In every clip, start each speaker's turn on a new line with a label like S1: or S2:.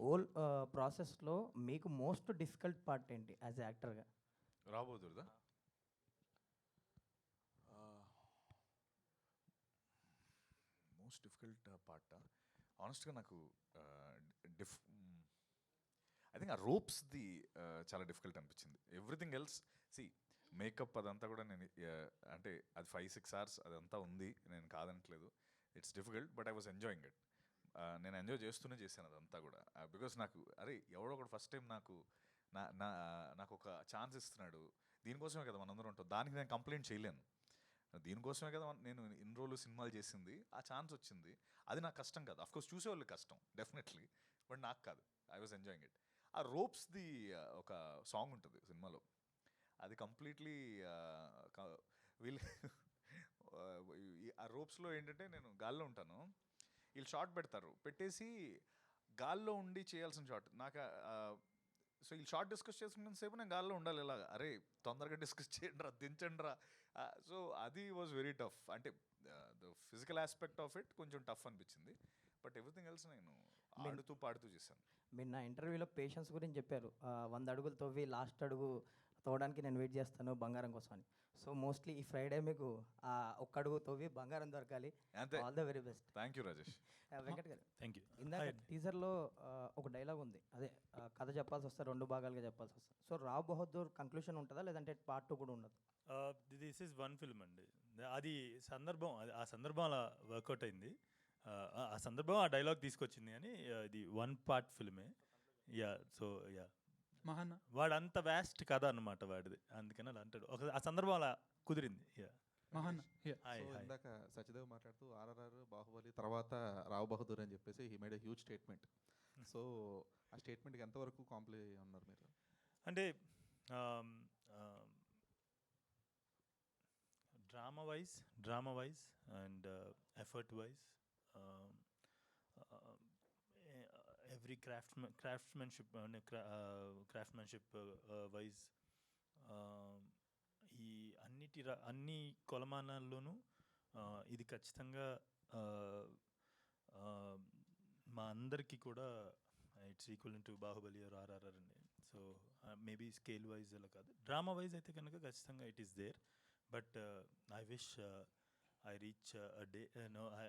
S1: Whole ప్రాసెస్లో మీకు most difficult part ఏంటి యాజ్ యాక్టర్గా?
S2: రాబోదురుదా మోస్ట్ డిఫికల్ట్ పార్ట్ ఆనెస్ట్గా నాకు ఐ థింక్ ఆ రోప్స్ది చాలా డిఫికల్ట్ అనిపించింది. ఎవ్రీథింగ్ ఎల్స్ సి మేకప్ అదంతా కూడా నేను అంటే అది 5-6 hours అదంతా ఉంది, నేను కాదనట్లేదు. It's difficult but I was enjoying it. నేను ఎంజాయ్ చేస్తూనే చేశాను అదంతా కూడా. బికాస్ నాకు అరే ఎవడో ఒకటి ఫస్ట్ టైం నాకు నాకు ఒక ఛాన్స్ ఇస్తున్నాడు, దీనికోసమే కదా మనందరం ఉంటాం, దానికి నేను కంప్లైంట్ చేయలేను. దీనికోసమే కదా నేను ఇన్ని రోజులు సినిమాలు చేసింది, ఆ ఛాన్స్ వచ్చింది, అది నాకు కష్టం కాదు. అఫ్కోర్స్ చూసేవాళ్ళు కష్టం డెఫినెట్లీ, బట్ నాకు కాదు. I was enjoying it. ఆ రోప్స్ది ఒక సాంగ్ ఉంటుంది సినిమాలో, అది కంప్లీట్లీ వీళ్ళు ఆ రోప్స్లో ఏంటంటే నేను గాల్లో ఉంటాను, వీళ్ళు షార్ట్ పెడతారు, పెట్టేసి గాల్లో ఉండి చేయాల్సిన షార్ట్ నాకు. సో వీళ్ళు షార్ట్ డిస్కస్ చేసుకున్న సేపు నేను గాల్లో ఉండాలి ఇలాగా, అరే తొందరగా డిస్కస్ చేయండి రా, దించండి రా. సో అది వాజ్ వెరీ టఫ్. అంటే the physical aspect of it కొంచెం టఫ్ అనిపించింది, బట్ ఎవ్రీథింగ్ ఎల్స్ నేను ఆడుతూ పాడుతూ చేశాను.
S1: మీరు నా ఇంటర్వ్యూలో పేషెన్స్ గురించి చెప్పారు. 100 అడుగులు తవ్వి లాస్ట్ అడుగు తవ్వడానికి నేను వెయిట్ చేస్తాను బంగారం కోసం అని. సో మోస్ట్లీ ఈ ఫ్రైడే మీకు ఆ ఒక్క అడుగు తవ్వి బంగారం దొరకాలి.
S2: అంతే.
S1: All the very best.
S2: Thank you Rajesh.
S1: Venkat గారు,
S3: థ్యాంక్ యూ.
S1: ఇందాక టీజర్లో ఒక డైలాగ్ ఉంది, అదే కథ చెప్పాల్సి వస్తే 2 భాగాలుగా చెప్పాల్సి వస్తుంది. సో రావ్ బహదూర్ కంక్లూషన్ ఉంటుందా, లేదంటే పార్ట్ 2 కూడా ఉండదు?
S3: దిస్ ఈజ్ వన్ ఫిల్మ్ అండి. అది సందర్భం, ఆ సందర్భం అలా వర్కౌట్ అయింది. ఆ సందర్భం ఆ డైలాగ్ తీసుకొచ్చింది అని ఇది 1 part ఫిల్మే. యా. సో యా,
S4: మహాన్న
S3: వాడు అంత వ్యాస్ట్ కథ అనమాట వాడిది, అందుకని అలా అంటాడు. ఆ సందర్భం అలా కుదిరింది. యా.
S4: మహాన్న
S5: ఇందాక సత్యదేవ్ మాట్లాడుతూ ఆర్ఆర్ఆర్, బాహుబలి తర్వాత రావ్ బహదూర్ అని చెప్పేసి he made a huge statement. So ఆ స్టేట్మెంట్కి ఎంతవరకు కాంప్లై ఉన్నారు మీరు?
S3: అంటే drama wise and effort wise, every craftsmanship wise, ఈ అన్ని కొలమానాల్లోనూ ఇది ఖచ్చితంగా మా అందరికీ కూడా it's equal to Baahubali or RRR అండి. సో మేబీ స్కేల్ వైజ్ అలా కాదు, డ్రామా వైజ్ అయితే కనుక ఖచ్చితంగా it is there. But I wish I reach a day,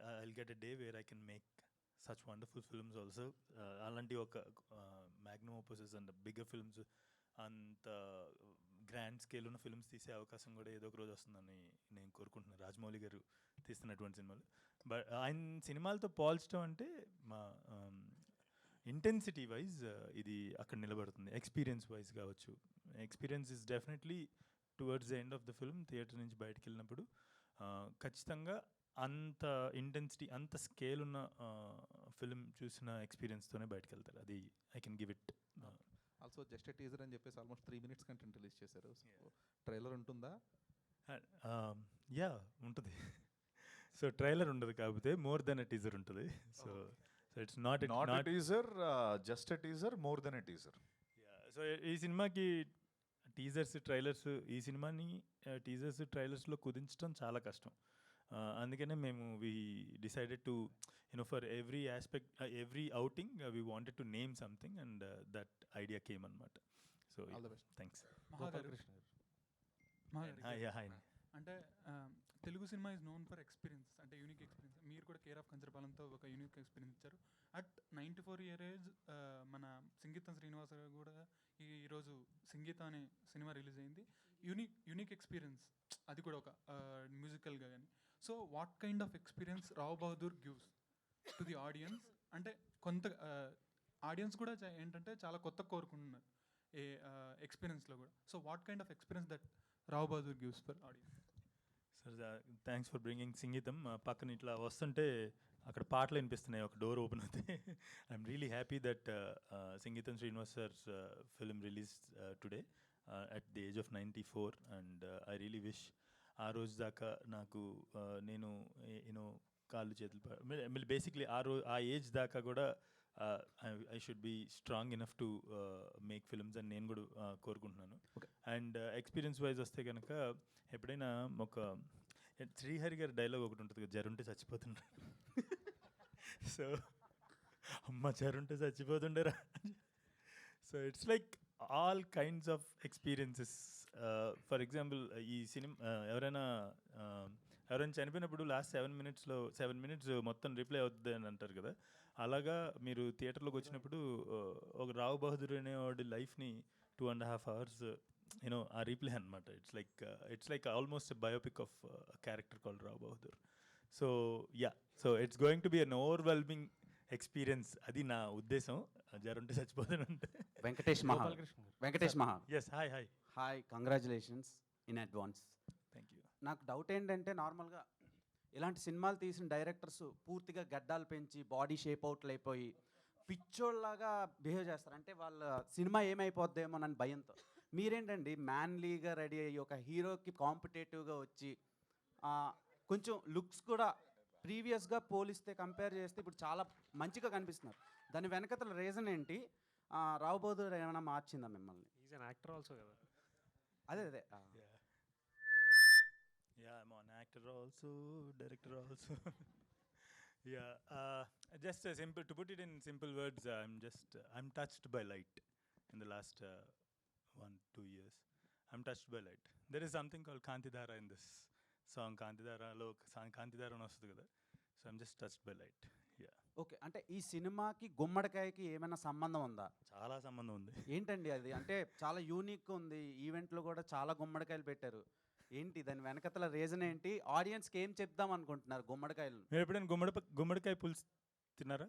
S3: I'll get a day where I can make such wonderful films also. అలాంటి ఒక Magnum ఓపసెస్ and bigger films, అంత grand scale ఉన్న films తీసే అవకాశం కూడా ఏదో ఒక రోజు వస్తుందని నేను కోరుకుంటున్నాను. రాజమౌళి గారు తీస్తున్నటువంటి సినిమాలు, బట్ ఆయన సినిమాలతో పోల్చడం అంటే మా ఇంటెన్సిటీ వైజ్ ఇది అక్కడ నిలబడుతుంది. ఎక్స్పీరియన్స్ వైజ్ కావచ్చు, experience is definitely towards the end of the film theatre నుంచి బయటకు వెళ్ళినప్పుడు ఖచ్చితంగా అంత ఇంటెన్సిటీ, అంత స్కేల్ ఉన్న ఫిల్మ్ చూసిన ఎక్స్పీరియన్స్తోనే బయటకు వెళ్తారు. అది I can give it.
S5: Also just a teaser అని చెప్పేసి ఆల్మోస్ట్ 3 minutes కంటెంట్ రిలీజ్ చేశారు. ట్రైలర్ ఉంటుందా?
S3: యా, ఉంటుంది. సో ట్రైలర్ ఉండదు, కాకపోతే మోర్ దెన్ ఎ టీజర్ ఉంటుంది. So it's not
S2: a teaser, just a teaser, more than a teaser.
S3: So ఈ సినిమాకి టీజర్స్, ట్రైలర్స్, ఈ సినిమాని టీజర్స్, ట్రైలర్స్లో కుదించడం చాలా కష్టం. అందుకనే మేము we decided to for every aspect, every outing we wanted to name something, and that idea came అనమాట. So thanks. Hi.
S4: అంటే Telugu cinema is known for experience, అంటే యూనిక్ ఎక్స్పీరియన్స్. మీరు కూడా కేర్ ఆఫ్ కంచరపాలెంతో ఒక యూనిక్ ఎక్స్పీరియన్స్ ఇచ్చారు. At 94 year age మన సంగీతం శ్రీనివాస గారు కూడా ఈరోజు సంగీతం అనే సినిమా రిలీజ్ అయింది. యూనిక్ ఎక్స్పీరియన్స్, అది కూడా ఒక మ్యూజికల్గా కానీ. So what kind of experience Rao Bahadur gives to the audience? అంటే కొంత ఆడియన్స్ కూడా ఏంటంటే చాలా కొత్త కోరుకుంటున్నారు ఏ ఎక్స్పీరియన్స్లో కూడా. So what kind of experience that Rao Bahadur gives for audience?
S3: Sir thanks for bringing సంగీతం. పక్కన ఇట్లా వస్తుంటే అక్కడ పాటలు వినిపిస్తున్నాయి, ఒక డోర్ ఓపెన్ అవుతాయి. ఐఎమ్ రియలీ హ్యాపీ దట్ సంగీతం Srinivas sir film release today at the age of 94, and I really wish ఆ రోజు దాకా నాకు నేను కాళ్ళు చేతులు బేసిక్లీ ఆ ఏజ్ దాకా కూడా I should be strong enough to make films అని నేను కూడా కోరుకుంటున్నాను. అండ్ ఎక్స్పీరియన్స్ వైజ్ వస్తే కనుక ఎప్పుడైనా ఒక శ్రీహరి గారి డైలాగ్ ఒకటి ఉంటుంది కదా, జరుంటే చచ్చిపోతున్నాడు. సో అమ్మ చేరుంటే చచ్చిపోతుండేరా. So it's like all kinds of experiences. For example ఈ సినిమా ఎవరైనా చనిపోయినప్పుడు లాస్ట్ 7 minutes మొత్తం రిప్లై అవుతుంది అని అంటారు కదా. అలాగా మీరు థియేటర్లోకి వచ్చినప్పుడు ఒక రావు బహదూర్ అనేవాడి లైఫ్ని 2.5 hours యూనో ఆ రీప్లే అనమాట. It's like almost biopic of character called Rao Bahadur. So yeah, so it's going to be an overwhelming experience. అది నా ఉద్దేశం. జరుంటే చచ్చిపోతానంటే.
S6: Venkatesh Maha. Venkatesh Maha.
S3: Yes, hi.
S6: Hi, congratulations in advance.
S3: Thank you.
S6: నాకు డౌట్ ఏంటంటే నార్మల్గా ఇలాంటి సినిమాలు తీసిన డైరెక్టర్స్ పూర్తిగా గడ్డాలు పెంచి బాడీ షేప్ అవుట్లు అయిపోయి పిచ్చోళ్ళలాగా బిహేవ్ చేస్తారు. అంటే వాళ్ళ సినిమా ఏమైపోద్దేమో అని భయంతో. మీరేంటండి మ్యాన్లీగా రెడీ అయ్యి ఒక హీరోకి కాంపిటేటివ్గా వచ్చి కొంచెం లుక్స్ కూడా ప్రీవియస్గా పోలిస్తే కంపేర్ చేస్తే ఇప్పుడు చాలా మంచిగా కనిపిస్తున్నారు. దాని వెనకతల రీజన్ ఏంటి? రావు బహదూర్ ఏమైనా మార్చిందా మిమ్మల్ని?
S7: ఈజ్ అన్ యాక్టర్ ఆల్సో కదా.
S6: అదే
S3: Yeah, I'm an actor also, director also. Yeah, just simple, to put it in simple words, I'm touched by light in the last 1-2 years. I'm touched by light. There is something called Kantidhara in this song. Kantidhara అని వస్తుంది కదా. So I'm just touched by light. Yeah.
S6: Okay, అంటే ఈ సినిమాకి గుమ్మడికాయకి ఏమైనా సంబంధం ఉందా?
S3: చాలా సంబంధం ఉంది.
S6: ఏంటండి అది? అంటే చాలా యూనిక్ ఉంది. ఈవెంట్లో కూడా చాలా గుమ్మడికాయలు పెట్టారు. ఏంటి దాని వెనకతల రీజన్ ఏంటి? ఆడియన్స్కి ఏం చెప్దాం అనుకుంటున్నారు గుమ్మడికాయలు?
S3: మీరు ఎప్పుడైనా గుమ్మడికాయ పులుసు తిన్నారా?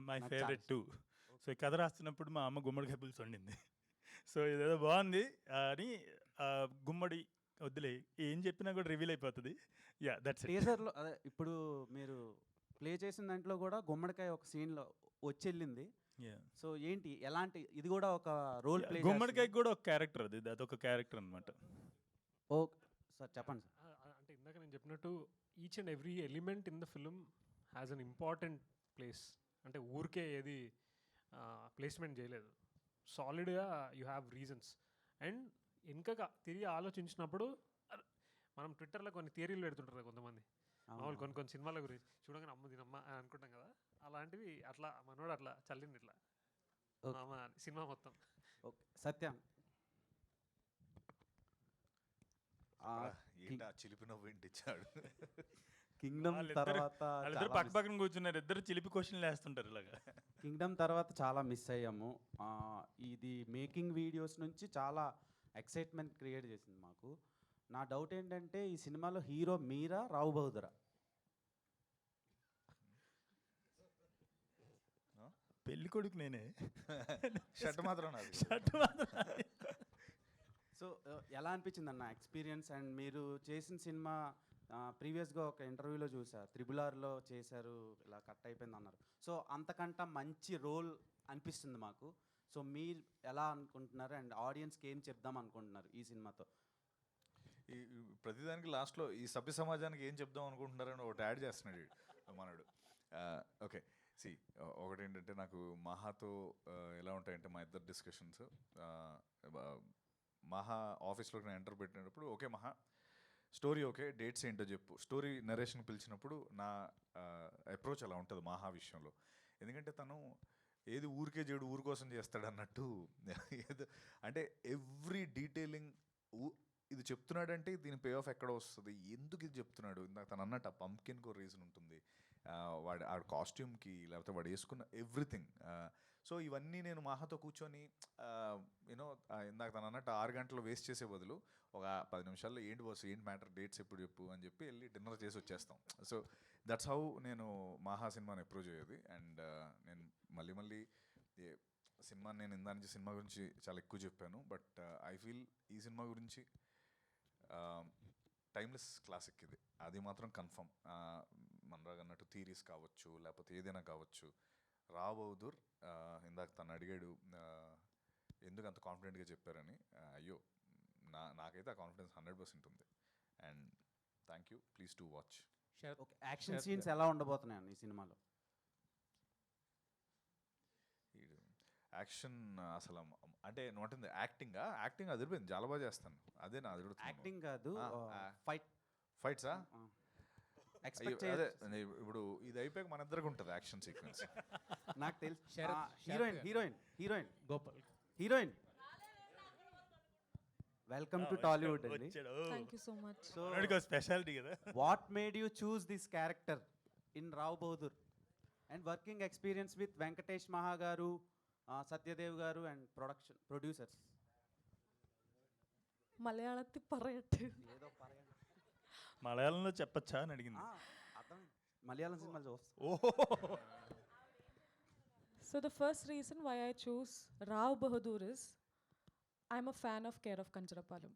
S3: My favourite two. సో ఈ కథ రాస్తున్నప్పుడు మా అమ్మ గుమ్మడికాయ పులుసు వండింది. సో ఇదేదో బాగుంది అని గుమ్మడి వద్దులే, ఏం చెప్పినా కూడా రివీల్ అయిపోతుంది. Yeah, that's it.
S6: టీజర్లో అదే ఇప్పుడు మీరు ప్లే చేసిన దాంట్లో కూడా గుమ్మడికాయ ఒక సీన్లో వచ్చెళ్ళింది. సో ఏంటి, ఎలాంటి, ఇది కూడా ఒక రోల్ ప్లే?
S3: గుమ్మడికాయకి కూడా ఒక క్యారెక్టర్, అదొక క్యారెక్టర్ అనమాట.
S6: ఓకే సార్, చెప్పండి సార్.
S7: అంటే ఇందాక నేను చెప్పినట్టు each and every element in the film has an important place. అంటే ఊరికే ఏది ప్లేస్మెంట్ చేయలేదు. సాలిడ్గా యూ హ్యావ్ రీజన్స్. అండ్ ఇంకా తిరిగి ఆలోచించినప్పుడు మనం ట్విట్టర్లో కొన్ని థియరీలు పెడుతుంటారు కొంతమంది, మామూలు కొన్ని సినిమాల గురించి చూడగానే అమ్మ దీనమ్మ అని అనుకుంటాం కదా. అలాంటివి అట్లా మనోడు అట్లా చల్లింది ఇట్లా సినిమా మొత్తం.
S6: ఓకే, సత్యం.
S2: చిలిపిన ఇచ్చాడు.
S6: కింగ్డమ్ తర్వాత
S3: వాళ్ళిద్దరు పక్క పక్కన కూర్చున్నారు, ఇద్దరు చిలిపి క్వశ్చన్లు వేస్తుంటారు ఇలాగా.
S6: కింగ్డమ్ తర్వాత చాలా మిస్ అయ్యాము. ఇది మేకింగ్ వీడియోస్ నుంచి చాలా ఎక్సైట్మెంట్ క్రియేట్ చేసింది మాకు. నా డౌట్ ఏంటంటే ఈ సినిమాలో హీరో మీరా, రావు బహదూరా?
S3: పెళ్లి కొడుకు నేనే.
S2: షర్ట్ మాత్రం
S6: సో ఎలా అనిపించింది అన్న ఎక్స్పీరియన్స్? అండ్ మీరు చేసిన సినిమా ప్రీవియస్గా ఒక ఇంటర్వ్యూలో చూసా, RRRలో చేశారు, ఇలా కట్ అయిపోయింది అన్నారు. సో అంతకంటే మంచి రోల్ అనిపిస్తుంది మాకు. సో మీరు ఎలా అనుకుంటున్నారు అండ్ ఆడియన్స్కి ఏం చెప్దాం అనుకుంటున్నారు ఈ సినిమాతో?
S2: ఈ ప్రతిదానికి లాస్ట్లో ఈ సభ్య సమాజానికి ఏం చెప్దాం అనుకుంటున్నారని ఒకటి యాడ్ చేస్తున్నాడు మనడు. ఓకే, సి ఒకటి ఏంటంటే నాకు మహాతో ఎలా ఉంటాయంటే మా ఇద్దరు డిస్కషన్స్. మహా ఆఫీస్లోకి నేను ఎంటర్ పెట్టినప్పుడు, ఓకే మహా స్టోరీ ఓకే, డేట్స్ ఏంటో చెప్పు. స్టోరీ నరేషన్ పిలిచినప్పుడు నా అప్రోచ్ అలా ఉంటుంది మహా విషయంలో. ఎందుకంటే తను ఏది ఊరికే చేయడు, ఊరి కోసం చేస్తాడు అన్నట్టు. ఏదో అంటే ఎవ్రీ డీటెయిలింగ్ ఇది చెప్తున్నాడంటే దీని పే ఆఫ్ ఎక్కడ వస్తుంది, ఎందుకు ఇది చెప్తున్నాడు. ఇందాక తను అన్నట్టు ఆ పంప్కిన్కి రీజన్ ఉంటుంది, ఆడ కాస్ట్యూమ్కి, లేకపోతే వాడు వేసుకున్న ఎవ్రీథింగ్. సో ఇవన్నీ నేను మహాతో కూర్చొని యూనో ఇందాక తను అన్నట్టు 6 గంటలు వేస్ట్ చేసే బదులు ఒక 10 నిమిషాల్లో ఏంటి బాస్, ఏంటి మ్యాటర్, డేట్స్ ఎప్పుడు చెప్పు అని చెప్పి వెళ్ళి డిన్నర్ చేసి వచ్చేస్తాం. సో దట్స్ హౌ నేను మహా సినిమాని అప్రోచ్ అయ్యేది. అండ్ నేను మళ్ళీ సినిమా, నేను ఇందా నుంచి సినిమా గురించి చాలా ఎక్కువ చెప్పాను, బట్ ఐ ఫీల్ ఈ సినిమా గురించి టైమ్లెస్ క్లాసిక్ ఇది, అది మాత్రం కన్ఫర్మ్. మనరాగా అన్నట్టు థీరీస్ కావచ్చు, లేకపోతే ఏదైనా కావచ్చు. రావు బహదూర్ ఇందాక తను అడిగాడు ఎందుకు అంత కాన్ఫిడెంట్గా చెప్పారని. అయ్యో, నాకైతే ఆ కాన్ఫిడెన్స్ 100% ఉంది. And thank you, please to watch.
S6: Okay, action scenes ఎలా ఉండబోతున్నాయండి ఈ సినిమాలో?
S2: యాక్షన్ అసలు అంటే నోటింది యాక్టింగ్ అదిరిపోయింది, చాలా బాగా చేస్తాను. అదే నా అదురు.
S6: యాక్టింగ్ కాదు,
S2: ఫైట్సా
S6: ఎక్స్పెక్ట్
S2: అదే
S6: చేయొచ్చు.
S2: ఇప్పుడు ఇది అయిపోయాక మన ఇద్దరికి ఉంటుంది యాక్షన్ సీక్వెన్స్.
S6: నాకు తెలుసు.
S8: శరత్
S6: హీరోయిన్
S8: గారు.
S6: Heroine heroine
S8: Gopal
S6: heroine welcome to Tollywood అండి.
S9: Thank you so much.
S6: So
S3: speciality కదా.
S6: What made you choose this character in Rao Bahadur and working experience with Venkatesh Maha గారు, సత్యదేవ్ గారు అండ్ ప్రొడ్యూసర్స్?
S9: മലയാളത്തിൽ പറയട്ടെ.
S6: ఏదో പറയാ.
S3: మలయాళంలో చెప్పచ్చా అని అడిగింది.
S6: అర్థం మలయాళం సినిమాలు చూస్తాం.
S3: ఓహో.
S9: So the first reason why I chose Rao Bahadur is I'm a fan of Care of Kanjarapalam.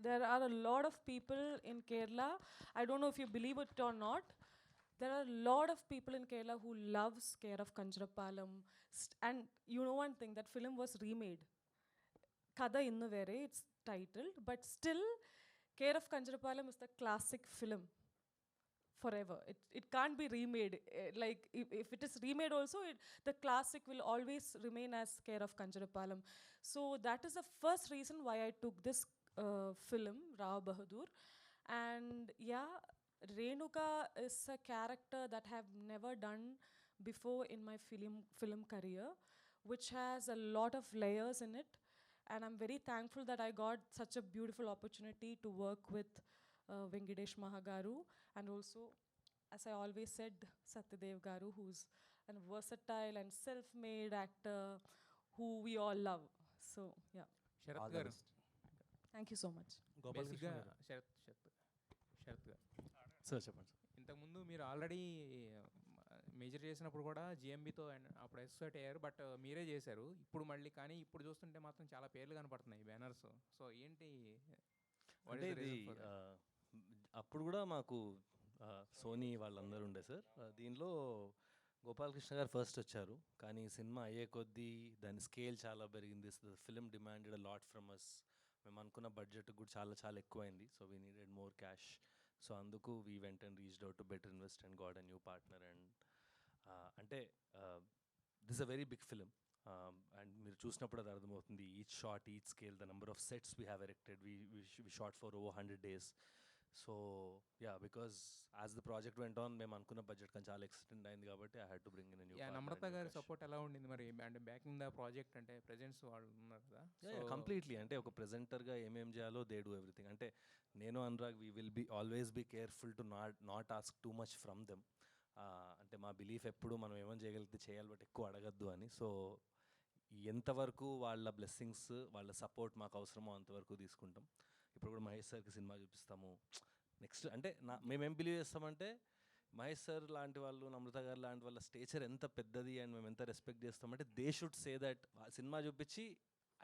S9: There are a lot of people in Kerala. I don't know if you believe it or not. There are a lot of people in Kerala who loves Care of Kanjarapalam. And you know one thing, that film was remade. Kada Innu Vere, it's titled, but still Care of Kanjarapalam is the classic film forever. It can't be remade. Like if it is remade also, the classic will always remain as Care of Kanjarapalam. So that is the first reason why I took this film, Rao Bahadur. And yeah, Renuka is a character that I have never done before in my film career, which has a lot of layers in it. And I'm very thankful that I got such a beautiful opportunity to work with Venkatesh Mahagaru, and also, as I always said, Satyadev Garu, who's a versatile and self-made actor who we all love. So yeah,
S8: Sarath గారు
S9: thank you so much.
S8: బేసిక్గా శరత్ గారు
S7: sir చెప్పండి sir.
S8: ఇంతకుముందు మీరు already major చేసినప్పుడు కూడా జిఎంబితో అప్పుడు associate అయ్యారు, బట్ మీరే చేశారు ఇప్పుడు మళ్ళీ. కానీ ఇప్పుడు చూస్తుంటే మాత్రం చాలా పేర్లు కనపడుతున్నాయి బ్యానర్స్. సో ఏంటి what is
S10: అంటే
S8: the
S10: ఇది
S8: reason for that?
S10: అప్పుడు కూడా మాకు సోనీ వాళ్ళందరూ ఉండే సార్. దీనిలో గోపాలకృష్ణ గారు ఫస్ట్ వచ్చారు, కానీ సినిమా అయ్యే కొద్దీ దాని స్కేల్ చాలా పెరిగింది. Film demanded a lot from us. మేము అనుకున్న బడ్జెట్ కూడా చాలా చాలా ఎక్కువైంది. So we needed more cash. So అందుకు we went and reached out to better invest and got a new partner. And అంటే this a very big film. And మీరు చూసినప్పుడు అది అర్థమవుతుంది. Each shot, each scale, the number of sets we have erected, we shot for over 100 days. So yeah, because as the project went on మేము అనుకున్న budget కానీ చాలా extend అయింది కాబట్టి I had to bring in new.
S8: Namrata గారి support ఎలా ఉండింది మరి? అంటే బ్యాకింగ్ ద ప్రాజెక్ట్ అంటే ప్రెజెంట్స్ వాళ్ళు ఉన్నారు కదా.
S10: కంప్లీట్లీ. అంటే ఒక ప్రెజెంటర్గా ఏమేం చేయాలో దే డూ ఎవ్రీథింగ్. అంటే నేను Anurag we will be always be careful to not ask too much from them. అంటే మా బిలీఫ్ ఎప్పుడు మనం ఏమని చేయగలిగితే చేయాలి, బట్ ఎక్కువ అడగద్దు అని. సో ఎంతవరకు వాళ్ళ బ్లెస్సింగ్స్, వాళ్ళ సపోర్ట్ మాకు అవసరమో అంతవరకు తీసుకుంటాం. ఇప్పుడు కూడా మహేష్ సార్కి సినిమా చూపిస్తాము నెక్స్ట్. అంటే మేమేం బిలీవ్ చేస్తామంటే మహేష్ సార్ లాంటి వాళ్ళు, నమ్రత గారు లాంటి వాళ్ళ స్టేచర్ ఎంత పెద్దది అండ్ మేము ఎంత రెస్పెక్ట్ చేస్తామంటే they should say that. Cinema చూపించి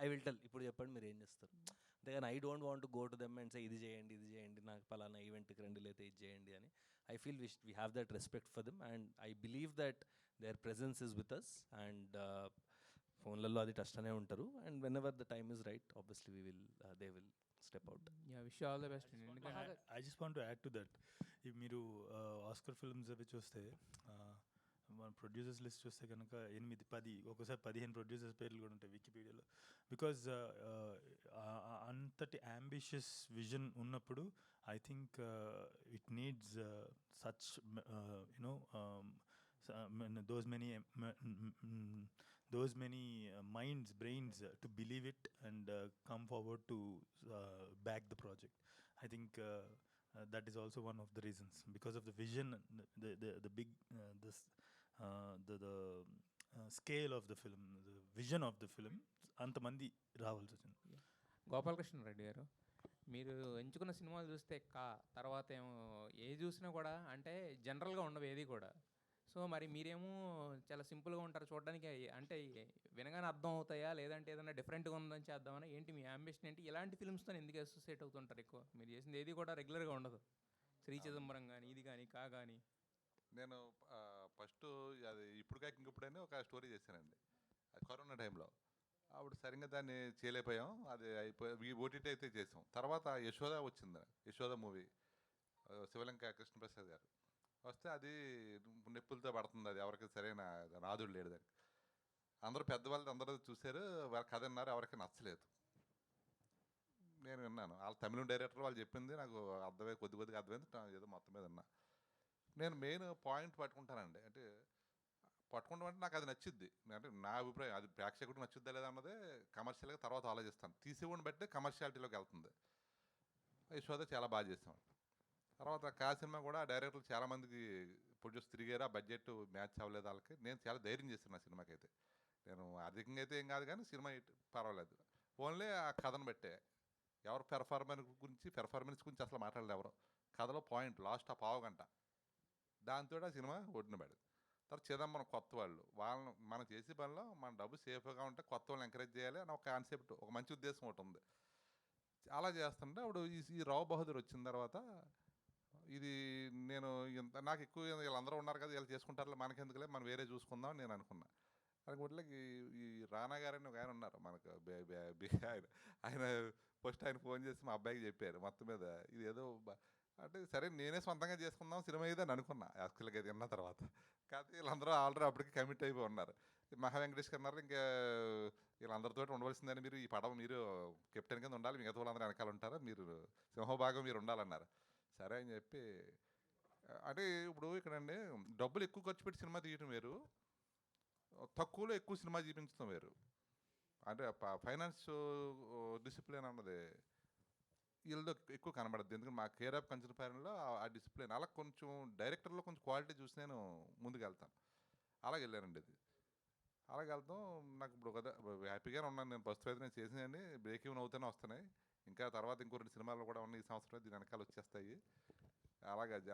S10: ఐ విల్ టెల్, ఇప్పుడు చెప్పండి మీరు ఏం చేస్తారు. అంతేగాని I don't want to go to them and say ఇది చేయండి, ఇది చేయండి, నాకు పలానా ఈవెంట్కి రండి, లేకపోతే ఇది చేయండి అని. I feel we have that respect for them, and I believe that their presence is with us, and phonelallo adi touch ane untaru, and whenever the time is right, obviously they will step out.
S8: Yeah, wish you all the best.
S3: I just want to add to that. If మీరు Oscar films అవి చూస్తే మన producers list చూస్తే కనుక 8-10 ఒక్కోసారి 15 producers పేర్లు కూడా ఉంటాయి వికీపీడియాలో. బికాజ్ అంతటి అంబిషియస్ విజన్ ఉన్నప్పుడు I think it needs such those many minds, brains to believe it and come forward to back the project. I think that is also one of the reasons, because of the vision, the big the scale of the film, the vision of the film. అంతమంది రావాల్సి వచ్చింది.
S8: గోపాలకృష్ణ రెడ్డి గారు, మీరు ఎంచుకున్న సినిమాలు చూస్తే తర్వాత ఏమో ఏ చూసినా కూడా అంటే జనరల్గా ఉండవు ఏది కూడా. సో మరి మీరేమో చాలా సింపుల్గా ఉంటారు చూడడానికి. అంటే వినగానే అర్థం అవుతాయా, లేదంటే ఏదైనా డిఫరెంట్గా ఉందని చేద్దామని ఏంటి మీ అంబిషన్ ఏంటి? ఇలాంటి ఫిల్మ్స్తో ఎందుకు అసోసియేట్ అవుతుంటారు ఎక్కువ? మీరు చేసింది ఏది కూడా రెగ్యులర్గా ఉండదు. శ్రీ చిదంబరం కానీ, ఇది కానీ, కానీ.
S11: నేను ఫస్ట్ అది ఇప్పుడు కాక ఇంకప్పుడైనా ఒక స్టోరీ చేశానండి, అది కరోనా టైంలో. అప్పుడు సరిగ్గా దాన్ని చేయలేకపోయాం, అది అయిపోయి ఓటీటీ అయితే చేసాం. తర్వాత యశోద వచ్చింది, యశోద మూవీ, శివలంక కృష్ణప్రసాద్ గారు వస్తే అది నొప్పులతో పడుతుంది, అది ఎవరికి సరైన నాదుడు లేడు దానికి. అందరూ పెద్దవాళ్ళు అందరూ చూశారు, కథ అన్నారు, ఎవరికి నచ్చలేదు. నేను విన్నాను. వాళ్ళ తమిళ డైరెక్టర్ వాళ్ళు చెప్పింది నాకు అర్థమై కొద్దిగా అర్థమైంది. ఏదో మొత్తం మీద విన్నా. నేను మెయిన్ పాయింట్ పట్టుకుంటానండి. అంటే పట్టుకుంటాం అంటే నాకు అది నచ్చుద్ది. అంటే నా అభిప్రాయం, అది ప్రేక్షకుడికి నచ్చుద్దా లేదా అన్నదే కమర్షియల్గా తర్వాత ఆలోచిస్తాను. తీసేవాడిని బట్టే కమర్షియాలిటీలోకి వెళ్తుంది. యశోద చాలా బాగా చేసాం. తర్వాత కా సినిమా కూడా డైరెక్టర్లు చాలామందికి ప్రొడ్యూస్ తిరిగారు. ఆ బడ్జెట్ మ్యాచ్ అవ్వలేదు వాళ్ళకి. నేను చాలా ధైర్యం చేశాను ఆ సినిమాకి అయితే. నేను ఆర్థికంగా అయితే ఏం కాదు కానీ సినిమా పర్వాలేదు. ఓన్లీ ఆ కథను బట్టే. ఎవరు పెర్ఫార్మెన్స్ గురించి అసలు మాట్లాడలేదు ఎవరు. కథలో పాయింట్ లాస్ట్ ఆ పావు గంట దాంతో ఆ సినిమా ఒడ్డున పడేది. తర్వాత చిదంబరం కొత్త వాళ్ళని మనం చేసే పనిలో మన డబ్బు సేఫ్గా ఉంటే కొత్త వాళ్ళని ఎంకరేజ్ చేయాలి అని ఒక కాన్సెప్ట్, ఒక మంచి ఉద్దేశం ఒకటి ఉంది. అలా చేస్తుంటే అప్పుడు ఈ రావు బహదూర్ వచ్చిన తర్వాత ఇది నేను నాకు ఎక్కువ వీళ్ళందరూ ఉన్నారు కదా, వీళ్ళు చేసుకుంటారు మనకెందుకులే, మనం వేరే చూసుకుందాం అని నేను అనుకున్నా. అనుకుంటే ఈ రానా గారని ఒక ఆయన ఉన్నారు మనకు, ఆయన ఫస్ట్ ఆయన ఫోన్ చేసి మా అబ్బాయికి చెప్పారు మొత్తం మీద ఇది ఏదో అంటే సరే నేనే సొంతంగా చేసుకుందాం సినిమా ఇది అని అనుకున్నా యాక్చువల్గా ఇది విన్న తర్వాత. కాకపోతే వీళ్ళందరూ ఆల్రెడీ అప్పటికి కమిట్ అయిపోయి ఉన్నారు. మహా వెంకటేష్ గారు అన్నారు ఇంకా వీళ్ళందరితో ఉండవలసిందని, మీరు ఈ పడవ మీరు కెప్టెన్ కింద ఉండాలి, మిగతా వాళ్ళందరూ వెనకాల ఉంటారు, మీరు సింహభాగం మీరు ఉండాలన్నారు. సరే అని చెప్పి అంటే ఇప్పుడు ఇక్కడండి డబ్బులు ఎక్కువ ఖర్చు పెట్టి సినిమా తీయటం వేరు, తక్కువలో ఎక్కువ సినిమా చూపించడం వేరు. అంటే ఫైనాన్స్ డిసిప్లిన్ అన్నది వీళ్ళలో ఎక్కువ కనబడద్దు. ఎందుకంటే మా కేర్ ఆఫ్ కంచరపాలెంలో ఆ డిసిప్లిన్ అలా కొంచెం డైరెక్టర్లో కొంచెం క్వాలిటీ చూసి నేను ముందుకు వెళ్తాను. అలాగే వెళ్ళానండి ఇది. అలాగే వెళ్తాం. నాకు ఇప్పుడు కదా హ్యాపీగానే ఉన్నాను నేను. ప్రస్తుతం అయితే నేను చేసినవన్నీ బ్రేక్ ఈవెన్ అవుతూనే వస్తున్నాయి. ఇంకా తర్వాత ఇంకో 2 సినిమాలు కూడా ఉన్నాయి ఈ సంవత్సరం, దీని వెనకాల వచ్చేస్తాయి.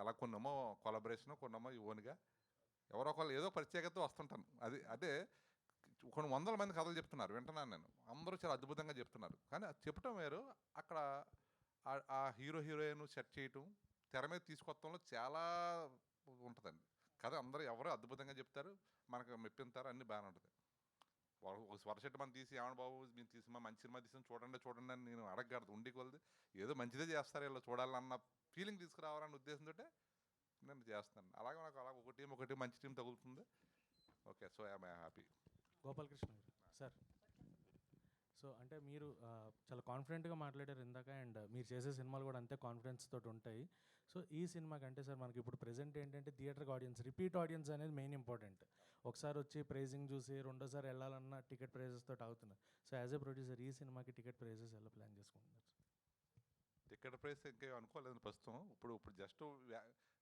S11: అలా కొన్నేమో కొలాబరేషను, కొన్నేమో ఓన్గా ఎవరో ఒకళ్ళు ఏదో ప్రత్యేకత వస్తుంటాను. అదే కొన్ని వందల మంది కథలు చెప్తున్నారు, వింటున్నాను నేను. అందరూ చాలా అద్భుతంగా చెప్తున్నారు. కానీ అది చెప్పటం వేరు, అక్కడ ఆ హీరోయిన్ సెట్ చేయటం, తెర మీద తీసుకొత్తంలో చాలా ఉంటుందండి. కథ అందరూ ఎవరో అద్భుతంగా చెప్తారు, మనకు మెప్పింతారు, అన్నీ బాగానే ఉంటుంది. ఒక వరసెట్ మనం తీసి ఏమన్నా బాబు మీరు తీసిమా మంచి సినిమా తీసి చూడండి అని నేను అడగకూడదు. ఉండి కొలది ఏదో మంచిదే చేస్తారు వీళ్ళు చూడాలన్న ఫీలింగ్ తీసుకురావాలన్న ఉద్దేశంతో నేను చేస్తాను. అలాగే నాకు ఒకటి మంచి టీం తగులుతుంది. Okay, so I'm happy.
S12: Gopalakrishna గారు సార్, సో అంటే మీరు చాలా కాన్ఫిడెంట్గా మాట్లాడారు ఇందాక, అండ్ మీరు చేసే సినిమాలు కూడా అంతే కాన్ఫిడెన్స్ తోటి ఉంటాయి. సో ఈ సినిమాకి అంటే సార్ మనకి ఇప్పుడు ప్రెజెంట్ ఏంటంటే థియేటర్కి ఆడియన్స్, రిపీట్ ఆడియన్స్ అనేది మెయిన్ ఇంపార్టెంట్. ఒకసారి వచ్చి ప్రైజింగ్ చూసి రెండోసారి వెళ్ళాలన్న టికెట్ ప్రైజెస్ తోటి అవుతున్నారు. సో యాజ్ ఏ ప్రొడ్యూసర్ ఈ సినిమాకి టికెట్ ప్రైజెస్ ఎలా ప్లాన్ చేసుకుంటున్నారు?
S11: టికెట్ ప్రైస్ ఇంకేం అనుకోలేదు ప్రస్తుతం. ఇప్పుడు జస్ట్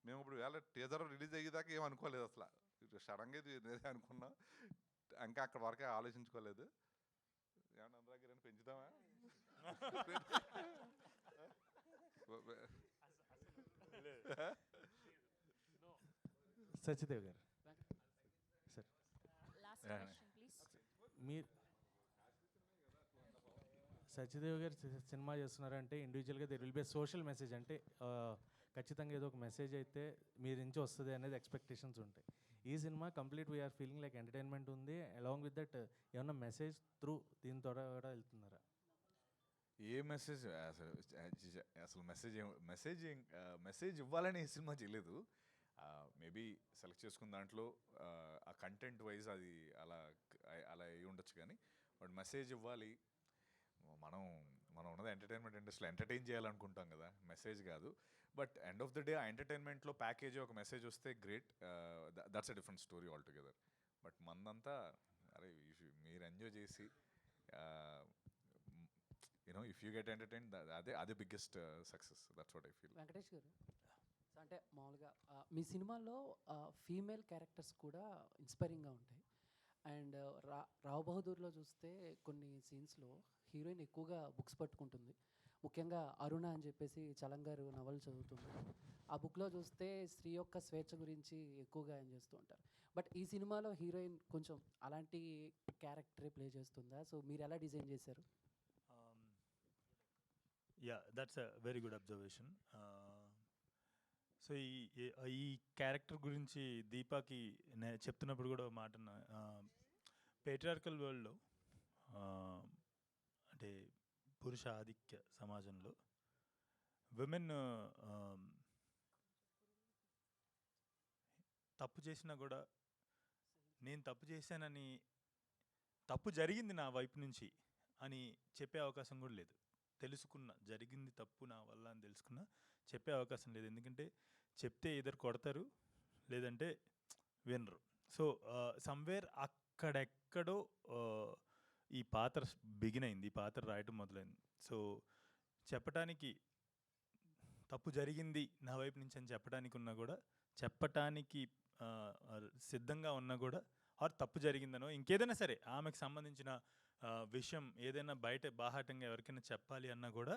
S11: మేము ఇప్పుడు వేళ టీజర్ రిలీజ్ అయ్యేదాకా ఏం అనుకోలేదు అసలు. సడన్గా ఇది నేనే అనుకున్నాం, ఇంకా అక్కడ వరకే ఆలోచించుకోలేదు. ఏమన్నా అందరూ పెంచుదామా?
S12: సత్యదేవ్ గారు సార్, మీరు సత్యదేవ్ గారు సినిమా చేస్తున్నారంటే ఇండివిజువల్గా there will be social message, అంటే ఖచ్చితంగా ఏదో ఒక మెసేజ్ అయితే మీరు నుంచి వస్తుంది అనేది ఎక్స్పెక్టేషన్స్ ఉంటాయి. ఈ సినిమా complete we're feeling like entertainment ఉంది, అలాంగ్ విత్ దట్ ఏమన్నా మెసేజ్ త్రూ దీని ద్వారా కూడా వెళ్తున్నారా?
S2: ఏ మెసేజ్ అసలు మెసేజ్ ఇవ్వాలని ఈ సినిమా చేయలేదు. మేబీ సెలెక్ట్ చేసుకున్న దాంట్లో ఆ కంటెంట్ వైజ్ అది అలా అయి ఉండొచ్చు. కానీ బట్ మెసేజ్ ఇవ్వాలి. మనం ఉన్నది ఎంటర్టైన్మెంట్ ఇండస్ట్రీలో ఎంటర్టైన్ చేయాలనుకుంటాం కదా, మెసేజ్ కాదు. But end of the day ఆ ఎంటర్టైన్మెంట్లో ప్యాకేజ్ ఒక మెసేజ్ వస్తే great, that's a different story all together. But మందంతా అరే మీరు ఎంజాయ్ చేసి you know if you get entertain, అదే biggest success. That's what I feel.
S13: Venkatesh garu, అంటే మామూలుగా మీ సినిమాలో ఫీమేల్ క్యారెక్టర్స్ కూడా ఇన్స్పైరింగ్గా ఉంటాయి. అండ్ రావ్ బహదూర్లో చూస్తే కొన్ని సీన్స్లో హీరోయిన్ ఎక్కువగా బుక్స్ పట్టుకుంటుంది. ముఖ్యంగా అరుణ అని చెప్పేసి చలం గారు నవలు చదువుతుంది. ఆ బుక్లో చూస్తే స్త్రీ యొక్క స్వేచ్ఛ గురించి ఎక్కువగా ఆయన చేస్తూ ఉంటారు. బట్ ఈ సినిమాలో హీరోయిన్ కొంచెం అలాంటి క్యారెక్టరే ప్లే చేస్తుందా? సో మీరు ఎలా డిజైన్ చేశారు?
S3: Yeah, that's a very good observation. So ఈ క్యారెక్టర్ గురించి దీపాకి చెప్తున్నప్పుడు కూడా మాట, పేట్రియార్కల్ వరల్డ్లో అంటే పురుష ఆధిక్య సమాజంలో విమెన్ తప్పు చేసినా కూడా నేను తప్పు చేశానని, తప్పు జరిగింది నా వైపు నుంచి అని చెప్పే అవకాశం కూడా లేదు. తెలుసుకున్న, జరిగింది తప్పు నా వల్ల అని తెలుసుకున్న చెప్పే అవకాశం లేదు. ఎందుకంటే చెప్తే ఇద్దరు కొడతారు, లేదంటే వినరు. సో సమ్వేర్ అక్కడెక్కడో ఈ పాత్ర బిగిన్ అయింది, ఈ పాత్ర రాయటం మొదలైంది. సో చెప్పటానికి తప్పు జరిగింది నా వైపు నుంచి అని చెప్పటానికి సిద్ధంగా ఉన్నా కూడా, ఆర్ తప్పు జరిగిందనో ఇంకేదైనా సరే ఆమెకు సంబంధించిన విషయం ఏదైనా బయట బాహాటంగా ఎవరికైనా చెప్పాలి అన్నా కూడా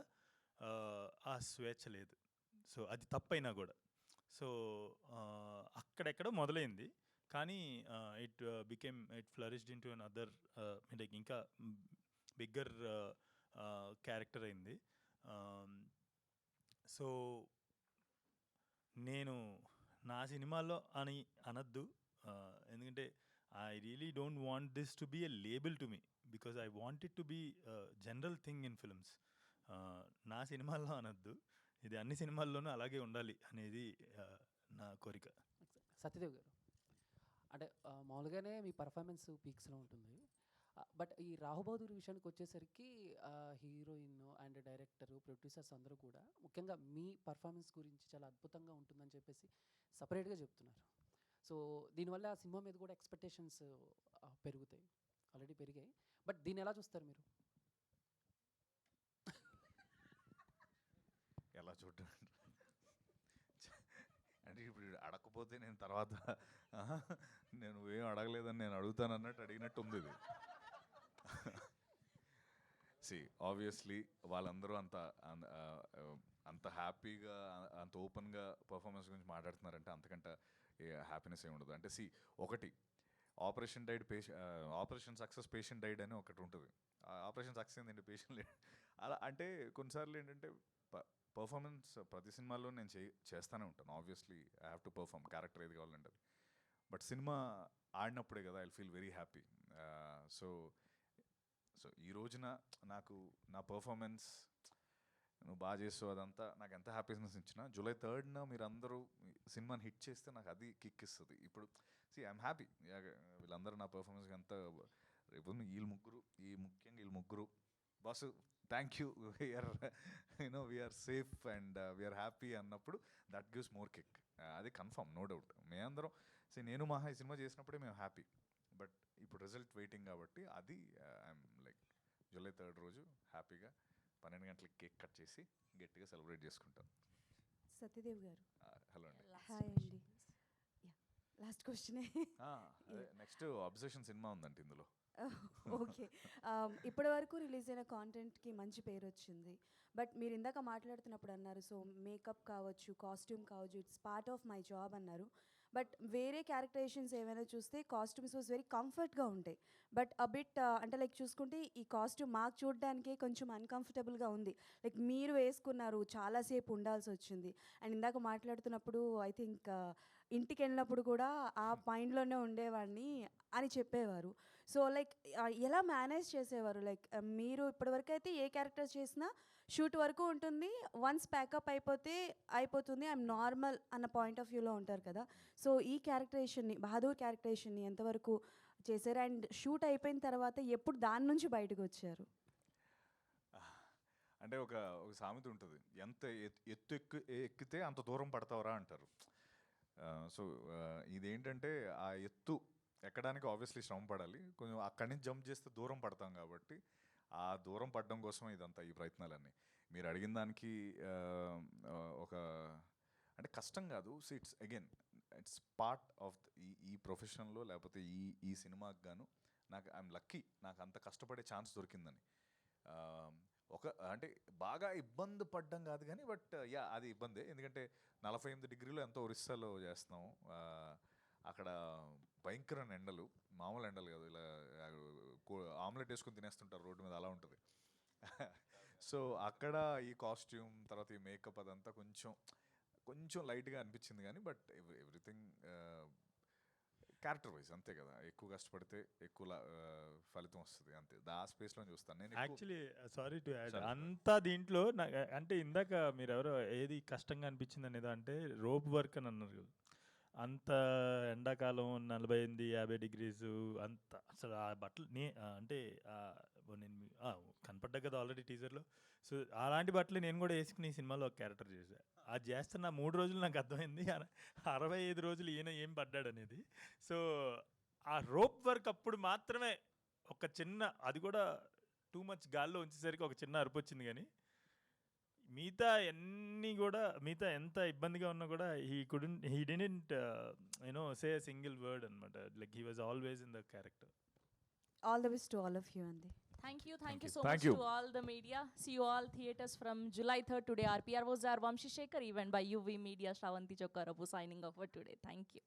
S3: ఆ స్వేచ్ఛ లేదు. సో అది తప్పైనా కూడా. సో అక్కడెక్కడో మొదలైంది, కానీ it flourished into another, like ఇంకా బిగ్గర్ క్యారెక్టర్ అయింది. సో నేను నా సినిమాలో అని అనద్దు, ఎందుకంటే I really don't want this to be a label to me, because I want it to be general thing in films. నా సినిమాల్లో అనద్దు, ఇది అన్ని సినిమాల్లోనూ అలాగే ఉండాలి అనేది నా కోరిక.
S13: సత్యదేవ్ గారు, అంటే మామూలుగానే మీ పర్ఫార్మెన్స్ పీక్స్లో ఉంటుంది, బట్ ఈ రాహు బహదూర్ విషయానికి వచ్చేసరికి హీరోయిన్ అండ్ డైరెక్టర్, ప్రొడ్యూసర్స్ అందరూ కూడా ముఖ్యంగా మీ పర్ఫార్మెన్స్ గురించి చాలా అద్భుతంగా ఉంటుందని చెప్పేసి సపరేట్గా చెప్తున్నారు. సో దీనివల్ల ఆ సినిమా మీద కూడా ఎక్స్పెక్టేషన్స్ పెరుగుతాయి, ఆల్రెడీ పెరిగాయి. బట్ దీన్ని ఎలా చూస్తారు మీరు?
S2: ఎలా చూడటం అంటే ఇప్పుడు అడగకపోతే నేను తర్వాత నేను ఏం అడగలేదని నేను అడుగుతాను అన్నట్టు అడిగినట్టు ఉంది ఇది. ఆబ్వియస్లీ వాళ్ళందరూ అంత హ్యాపీగా, అంత ఓపెన్గా పర్ఫార్మెన్స్ గురించి మాట్లాడుతున్నారంటే అంతకంటే హ్యాపీనెస్ ఏమి ఉండదు. అంటే ఒకటి ఆపరేషన్ సక్సెస్ పేషెంట్ డైడ్ అని ఒకటి ఉంటుంది. ఆపరేషన్ సక్సెస్ ఏంటంటే పేషెంట్ లేడు. అలా అంటే కొన్నిసార్లు ఏంటంటే పర్ఫార్మెన్స్ ప్రతి సినిమాలో నేను చేస్తూనే ఉంటాను. Obviously I have to perform, character ఏది కావాలంటే. బట్ సినిమా ఆడినప్పుడే కదా I feel very happy. So ఈ రోజున నాకు నా పర్ఫార్మెన్స్ నువ్వు బాగా చేస్తావు అదంతా నాకు ఎంత హ్యాపీనెస్ ఇచ్చినా, July 3rd మీరు అందరూ సినిమాని హిట్ చేస్తే నాకు అది కిక్ ఇస్తుంది. ఇప్పుడు ఐఎమ్ హ్యాపీ, వీళ్ళందరూ నా పర్ఫార్మెన్స్కి ఎంత రేపు ముఖ్యంగా వీళ్ళు ముగ్గురు boss thank you, we're safe and we're happy అన్నప్పుడు దట్ గివ్స్ మోర్ కిక్. అది కన్ఫర్మ్, నో డౌట్. మేమందరం నేను మహా ఈ సినిమా చేసినప్పుడే మేము హ్యాపీ. బట్ ఇప్పుడు రిజల్ట్ వెయిటింగ్ కాబట్టి అది ఐఎమ్ లైక్ July 3rd రోజు హ్యాపీగా 12 గంటలకి కేక్ కట్ చేసి గట్టిగా సెలబ్రేట్ చేసుకుంటాం.
S14: సత్యదేవ్ గారు,
S2: హలో అండి.
S14: హాయ్ అండి. లాస్ట్ క్వశ్చనే.
S2: నెక్స్ట్ అబ్జెషన్ సినిమా ఉందండి ఇందులో.
S14: ఓకే, ఇప్పటి వరకు రిలీజ్ అయిన కాంటెంట్కి మంచి పేరు వచ్చింది. బట్ మీరు ఇందాక మాట్లాడుతున్నప్పుడు అన్నారు, సో మేకప్ కావచ్చు, కాస్ట్యూమ్ కావచ్చు, it's part of my job అన్నారు. బట్ వేరే క్యారెక్టరైజేషన్స్ ఏమైనా చూస్తే కాస్ట్యూమ్స్ వాజ్ వెరీ కంఫర్ట్గా ఉంటాయి. బట్ బిట్ అంటే లైక్ చూసుకుంటే ఈ కాస్ట్యూమ్ మాకు చూడడానికే కొంచెం అన్కంఫర్టబుల్గా ఉంది. లైక్ మీరు వేసుకున్నారు, చాలాసేపు ఉండాల్సి వచ్చింది. అండ్ ఇందాక మాట్లాడుతున్నప్పుడు ఐ థింక్ ఇంటికి వెళ్ళినప్పుడు కూడా ఆ మైండ్లోనే ఉండేవాడిని అని చెప్పేవారు. సో లైక్ ఎలా మేనేజ్ చేసేవారు? లైక్ మీరు ఇప్పటివరకు అయితే ఏ క్యారెక్టర్ చేసినా షూట్ వరకు ఉంటుంది, వన్స్ ప్యాకప్ అయిపోతుంది, ఐఎమ్ నార్మల్ అన్న పాయింట్ ఆఫ్ వ్యూలో ఉంటారు కదా. సో ఈ క్యారెక్టరేషన్ని, బహదూర్ క్యారెక్టరేషన్ని ఎంతవరకు చేశారు? అండ్ షూట్ అయిపోయిన తర్వాత ఎప్పుడు దాని నుంచి బయటకు వచ్చారు?
S2: అంటే ఒక సామెత ఉంటుంది, ఎంత ఎత్తు ఎక్కితే అంత దూరం పడతావరా అంటారు. సో ఇదేంటంటే ఆ ఎత్తు ఎక్కడానికి ఆబ్వియస్లీ శ్రమ పడాలి, కొంచెం అక్కడి నుంచి జంప్ చేస్తే దూరం పడతాం కాబట్టి ఆ దూరం పడడం కోసం ఇదంతా ఈ ప్రయత్నాలన్నీ. మీరు అడిగిన దానికి ఒక అంటే కష్టం కాదు. ఇట్స్ పార్ట్ ఆఫ్ ఈ ప్రొఫెషన్లో, లేకపోతే ఈ సినిమాకి గాను ఐఎమ్ లక్కీ నాకు అంత కష్టపడే ఛాన్స్ దొరికిందని. అంటే బాగా ఇబ్బంది పడ్డం కాదు కానీ, బట్ అది ఇబ్బందే. ఎందుకంటే 48 డిగ్రీలు ఎంతో ఒరిస్సాలో చేస్తున్నాం. అక్కడ భయంకరమైన ఎండలు, మామూలు ఎండలు కాదు, ఇలా ఆమ్లెట్ వేసుకొని తినేస్తుంటారు రోడ్డు మీద, అలా ఉంటుంది. సో అక్కడ ఈ కాస్ట్యూమ్ తర్వాత ఈ మేకప్ అదంతా కొంచెం లైట్గా అనిపించింది కానీ, బట్ ఎవ్రీథింగ్ క్యారెక్టర్ వైజ్ అంతే కదా. ఎక్కువ కష్టపడితే ఎక్కువ ఫలితం వస్తుంది, అంతే. ఆ స్పేస్లో చూస్తాను నేను.
S3: యాక్చువల్లీ సారీ టు యాడ్, అంతా దీంట్లో అంటే ఇందాక మీరు ఎవరో ఏది కష్టంగా అనిపించింది అనేది అంటే రోప్ వర్క్ అని అన్నారు. అంత ఎండాకాలం 48-50 డిగ్రీసు అంత అసలు ఆ బట్టలు అంటే నేను కనపడ్డా కదా ఆల్రెడీ టీజర్లో. సో అలాంటి బట్టలు నేను కూడా వేసుకుని ఈ సినిమాలో ఒక క్యారెక్టర్ చేశాను. అది చేస్తున్న 3 రోజులు నాకు అర్థమైంది 65 రోజులు ఈయన ఏం పడ్డాడు అనేది. సో ఆ రోప్ వర్క్ అప్పుడు మాత్రమే ఒక చిన్న, అది కూడా టూ మచ్ గాల్లో ఉంచేసరికి ఒక చిన్న అరుపు వచ్చింది. కానీ మిగతా ఎంత ఇబ్బందిగా ఉన్నా కూడా he didn't say a single word అనమాట. Like he was always in the character.
S14: All the best to all of you అండి.
S15: Thank you so
S2: Thank
S15: much
S2: you.
S15: to all the media. See you all theaters from July 3rd today. RPR was our Vamshi Shekhar, event by UV Media, Shravanti Chokkarapu signing off for today. Thank you.